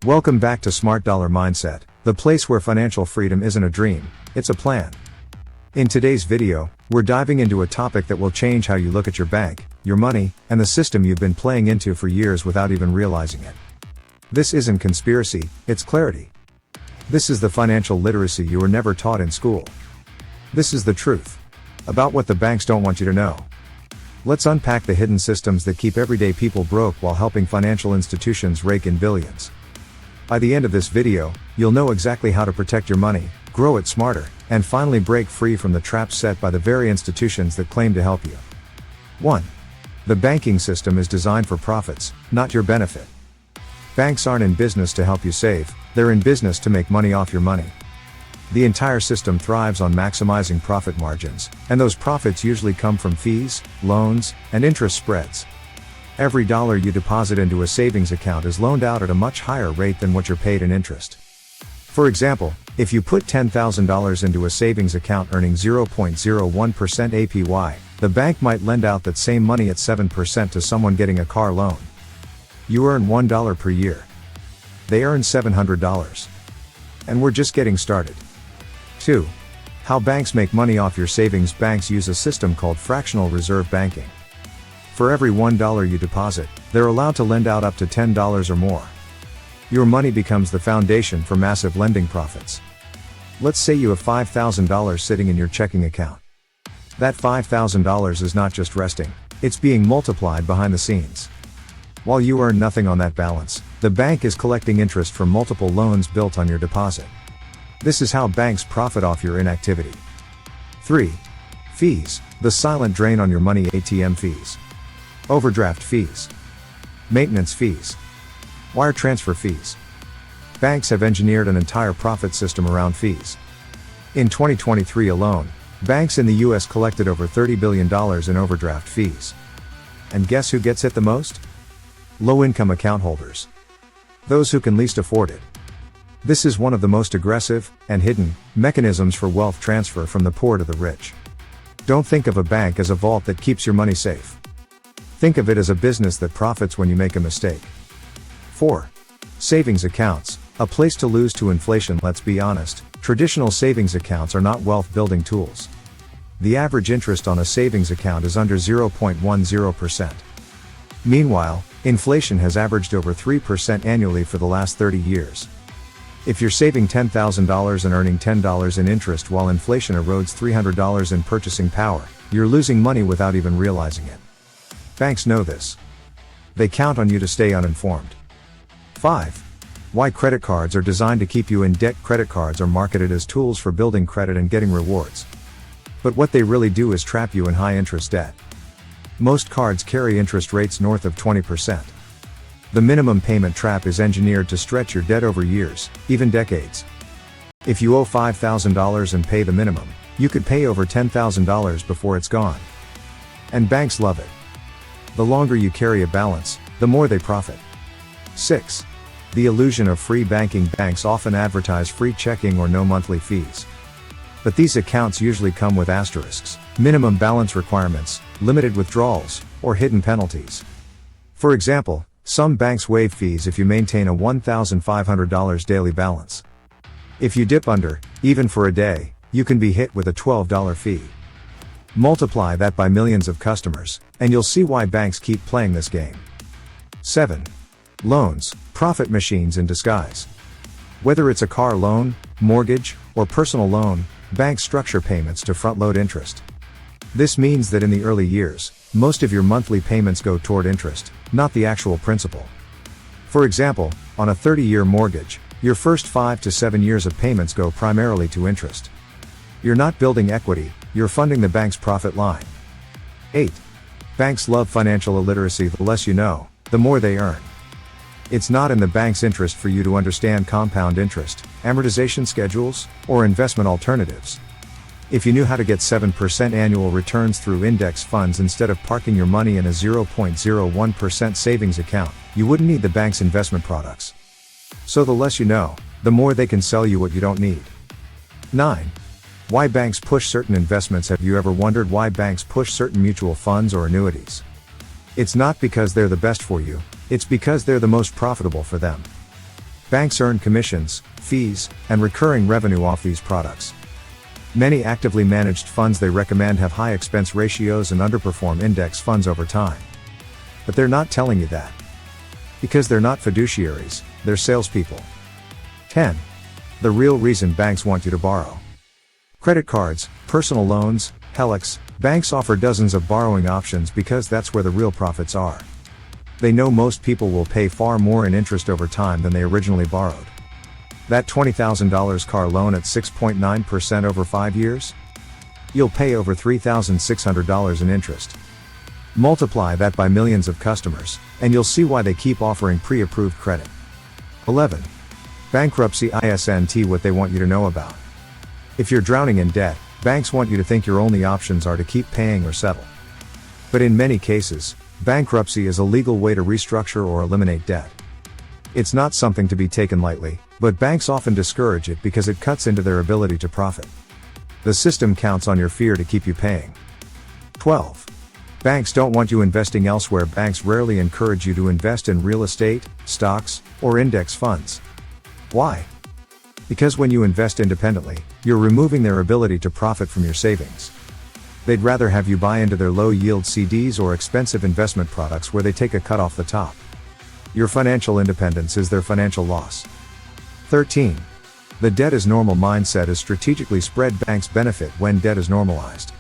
Welcome back to Smart Dollar Mindset, the place where financial freedom isn't a dream, it's a plan. In today's video, we're diving into a topic that will change how you look at your bank, your money, and the system you've been playing into for years without even realizing it. This isn't conspiracy, it's clarity. This is the financial literacy you were never taught in school. This is the truth about what the banks don't want you to know. Let's unpack the hidden systems that keep everyday people broke while helping financial institutions rake in billions. By the end of this video, you'll know exactly how to protect your money, grow it smarter, and finally break free from the traps set by the very institutions that claim to help you. 1. The banking system is designed for profits, not your benefit. Banks aren't in business to help you save, they're in business to make money off your money. The entire system thrives on maximizing profit margins, and those profits usually come from fees, loans, and interest spreads. Every dollar you deposit into a savings account is loaned out at a much higher rate than what you're paid in interest. For example, if you put $10,000 into a savings account earning 0.01% APY, the bank might lend out that same money at 7% to someone getting a car loan. You earn $1 per year. They earn $700. And we're just getting started. 2. How banks make money off your savings. Banks use a system called fractional reserve banking. For every $1 you deposit, they're allowed to lend out up to $10 or more. Your money becomes the foundation for massive lending profits. Let's say you have $5,000 sitting in your checking account. That $5,000 is not just resting, it's being multiplied behind the scenes. While you earn nothing on that balance, the bank is collecting interest from multiple loans built on your deposit. This is how banks profit off your inactivity. 3. Fees, the silent drain on your money. ATM fees, overdraft fees, maintenance fees, wire transfer fees. Banks have engineered an entire profit system around fees. In 2023 alone, banks in the US collected over $30 billion in overdraft fees. And guess who gets hit the most? Low-income account holders. Those who can least afford it. This is one of the most aggressive, and hidden, mechanisms for wealth transfer from the poor to the rich. Don't think of a bank as a vault that keeps your money safe. Think of it as a business that profits when you make a mistake. 4. Savings accounts, a place to lose to inflation. Let's be honest, traditional savings accounts are not wealth-building tools. The average interest on a savings account is under 0.10%. Meanwhile, inflation has averaged over 3% annually for the last 30 years. If you're saving $10,000 and earning $10 in interest while inflation erodes $300 in purchasing power, you're losing money without even realizing it. Banks know this. They count on you to stay uninformed. 5. Why credit cards are designed to keep you in debt. Credit cards are marketed as tools for building credit and getting rewards. But what they really do is trap you in high-interest debt. Most cards carry interest rates north of 20%. The minimum payment trap is engineered to stretch your debt over years, even decades. If you owe $5,000 and pay the minimum, you could pay over $10,000 before it's gone. And banks love it. The longer you carry a balance, the more they profit. 6. The illusion of free banking. Banks often advertise free checking or no monthly fees. But these accounts usually come with asterisks, minimum balance requirements, limited withdrawals, or hidden penalties. For example, some banks waive fees if you maintain a $1,500 daily balance. If you dip under, even for a day, you can be hit with a $12 fee. Multiply that by millions of customers, and you'll see why banks keep playing this game. 7. Loans, profit machines in disguise. Whether it's a car loan, mortgage, or personal loan, banks structure payments to front-load interest. This means that in the early years, most of your monthly payments go toward interest, not the actual principal. For example, on a 30-year mortgage, your first 5 to 7 years of payments go primarily to interest. You're not building equity, you're funding the bank's profit line. 8. Banks love financial illiteracy. The less you know, the more they earn. It's not in the bank's interest for you to understand compound interest, amortization schedules, or investment alternatives. If you knew how to get 7% annual returns through index funds instead of parking your money in a 0.01% savings account, you wouldn't need the bank's investment products. So the less you know, the more they can sell you what you don't need. 9. Why banks push certain investments. Have you ever wondered why banks push certain mutual funds or annuities? It's not because they're the best for you, it's because they're the most profitable for them. Banks earn commissions, fees, and recurring revenue off these products. Many actively managed funds they recommend have high expense ratios and underperform index funds over time. But they're not telling you that. Because they're not fiduciaries, they're salespeople. 10. The real reason banks want you to borrow. Credit cards, personal loans, HELOCs, banks offer dozens of borrowing options because that's where the real profits are. They know most people will pay far more in interest over time than they originally borrowed. That $20,000 car loan at 6.9% over 5 years? You'll pay over $3,600 in interest. Multiply that by millions of customers, and you'll see why they keep offering pre-approved credit. 11. Bankruptcy isn't what they want you to know about. If you're drowning in debt, banks want you to think your only options are to keep paying or settle. But in many cases, bankruptcy is a legal way to restructure or eliminate debt. It's not something to be taken lightly, but banks often discourage it because it cuts into their ability to profit. The system counts on your fear to keep you paying. 12. Banks don't want you investing elsewhere. Banks rarely encourage you to invest in real estate, stocks, or index funds. Why? Because when you invest independently, you're removing their ability to profit from your savings. They'd rather have you buy into their low-yield CDs or expensive investment products where they take a cut off the top. Your financial independence is their financial loss. 13. The debt is normal mindset is strategically spread. Banks benefit when debt is normalized.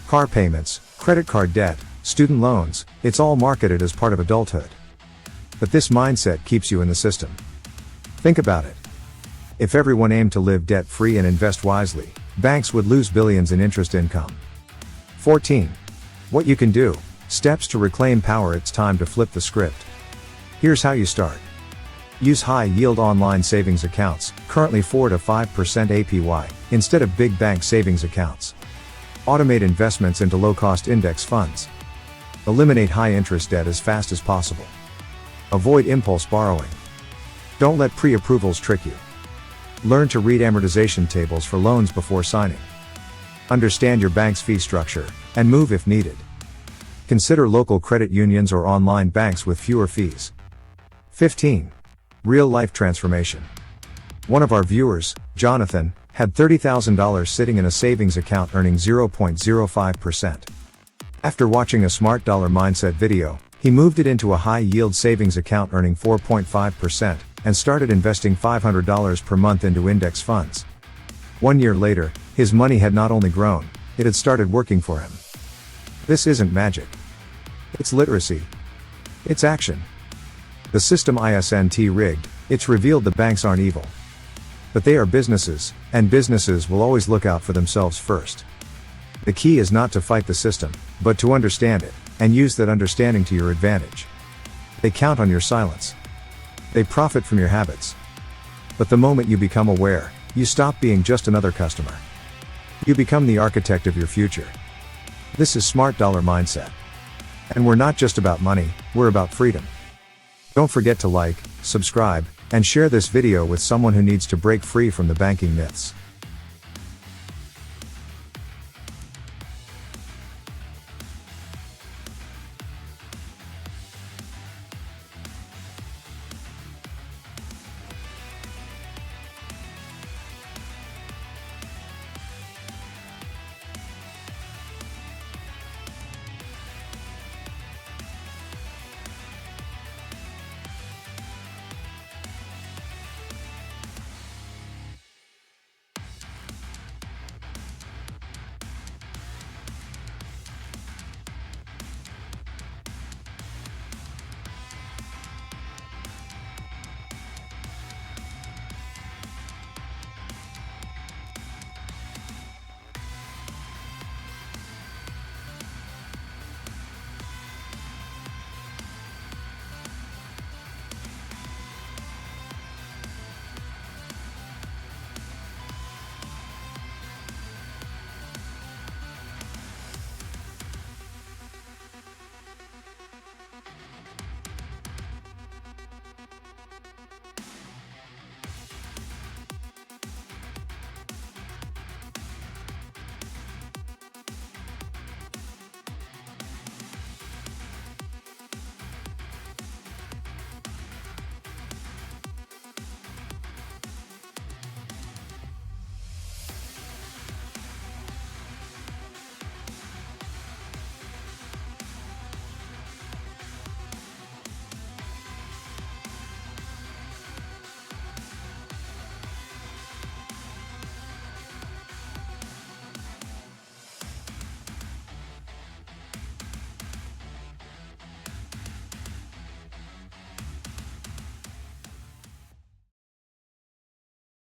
Car payments, credit card debt, student loans, it's all marketed as part of adulthood. But this mindset keeps you in the system. Think about it. If everyone aimed to live debt-free and invest wisely, banks would lose billions in interest income. 14. What you can do. Steps to reclaim power. It's time to flip the script. Here's how you start. Use high-yield online savings accounts, currently 4 to 5% APY, instead of big bank savings accounts. Automate investments into low-cost index funds. Eliminate high-interest debt as fast as possible. Avoid impulse borrowing. Don't let pre-approvals trick you. Learn to read amortization tables for loans before signing. Understand your bank's fee structure, and move if needed. Consider local credit unions or online banks with fewer fees. 15. Real-life transformation. One of our viewers, Jonathan, had $30,000 sitting in a savings account earning 0.05%. After watching a Smart Dollar Mindset video, he moved it into a high-yield savings account earning 4.5% and started investing $500 per month into index funds. 1 year later, his money had not only grown, it had started working for him. This isn't magic. It's literacy. It's action. The system isn't rigged, it's revealed the banks aren't evil. But they are businesses, and businesses will always look out for themselves first. The key is not to fight the system, but to understand it, and use that understanding to your advantage. They count on your silence. They profit from your habits. But the moment you become aware, you stop being just another customer. You become the architect of your future. This is Smart Dollar Mindset. And we're not just about money, we're about freedom. Don't forget to like, subscribe, and share this video with someone who needs to break free from the banking myths.